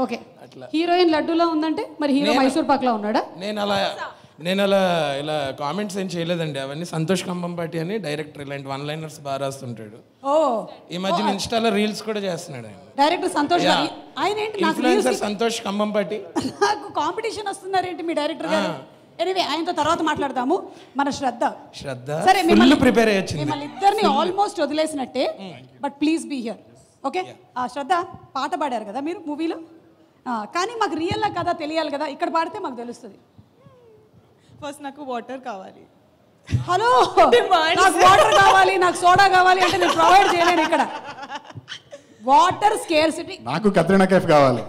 Okay, heroine లడ్డూలా ఉందంటే మరి hero Mysore పాక్లా ఉన్నాడా? నేను అలా ఇలా కామెంట్స్ ఏం చేయలేదండి. అవన్నీ సంతోష్ కంబంపాటి అని డైరెక్టర్ ఇలాంటి వన్ లైనర్స్ బాగా రాస్తుంటాడు. ఈ మధ్యన ఇన్స్టాలో రీల్స్ కూడా చేస్తున్నాడు ఆయన. డైరెక్టర్ సంతోష్ ఆయన ఏంటి ఇన్ఫ్లుయెన్సర్ సంతోష్ కంబంపాటి. నాకు కాంపిటీషన్ వస్తున్నారేంటి మీ డైరెక్టర్ గారు? ఎనీవే ఆయనతో తర్వాత మాట్లాడదాము. మన శ్రద్ధ సరే మిమ్మల్ని ప్రిపేర్ అయ్యొచ్చు. మిమ్మల్ని ఇద్దరిని ఆల్మోస్ట్ వదిలేసినట్టే, but please be here. Okay, Shraddha పాట పాడారు కదా మీరు మూవీలో, కానీ మాకు రియల్గా కదా తెలియాలి కదా, ఇక్కడ పాడితే మాకు తెలుస్తుంది. ఫస్ట్ నాకు వాటర్ కావాలి. హలో, నాకు వాటర్ కావాలి, నాకు సోడా కావాలి అంటే నేను ప్రొవైడ్ చేయలేను ఇక్కడ. Water scarcity. నాకు కత్రినా కైఫ్ కావాలి.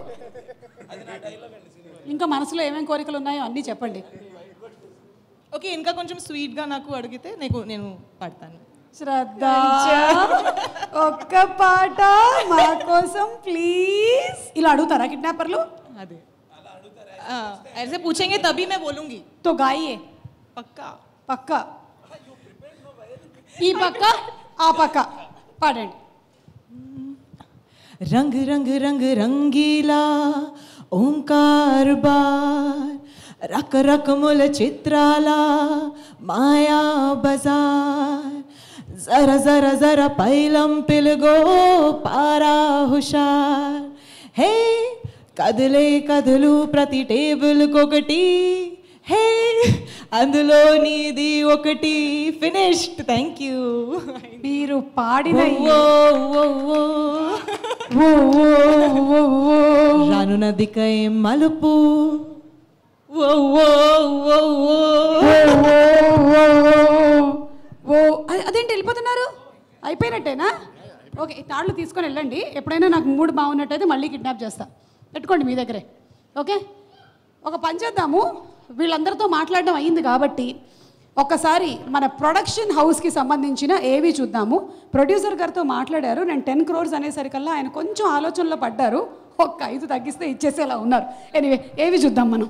ఇంకా మనసులో ఏమేమి కోరికలు ఉన్నాయో అన్నీ చెప్పండి. ఓకే, ఇంకా కొంచెం స్వీట్గా నాకు అడిగితే నేను పాడతాను. శ్రద్ధ, ఒక్క పాట మా కోసం ప్లీజ్. ఇలా అడుగుతారా కిడ్నాపర్లు? అదే ऐसे पूछेंगे तभी मैं बोलूंगी. तो गाइए. पक्का पक्का. ఈ పక్క ఆ పక్క పాడండి. रंग रंग रंग रंगीला ओंकार बार रक रक मुल चित्राला माया बजार जरा जरा जरा पैलम पिलगो पारा हुशार हे కదిలే కదులు ప్రతి టేబుల్ కొకటి, హే అందులో నీది ఒకటి. ఫినిష్డ్. Thank you. మీరు పాడిన రాను నదికై మలుపు, అదేంటి వెళ్ళిపోతున్నారు? అయిపోయినట్టేనా? ఓకే, తాళ్ళు తీసుకొని వెళ్ళండి. ఎప్పుడైనా నాకు మూడు బాగున్నట్టయితే మళ్ళీ కిడ్నాప్ చేస్తా. పెట్టుకోండి మీ దగ్గరే. ఓకే, ఒక పని చేద్దాము. వీళ్ళందరితో మాట్లాడడం అయ్యింది కాబట్టి ఒక్కసారి మన ప్రొడక్షన్ హౌస్కి సంబంధించిన ఏవి చూద్దాము. ప్రొడ్యూసర్ గారితో మాట్లాడారు. నేను 10 crores అనేసరికల్లా ఆయన కొంచెం ఆలోచనలో పడ్డారు. ఒక్క 5 తగ్గిస్తే ఇచ్చేసేలా ఉన్నారు. ఎనీవే ఏవి చూద్దాం మనం.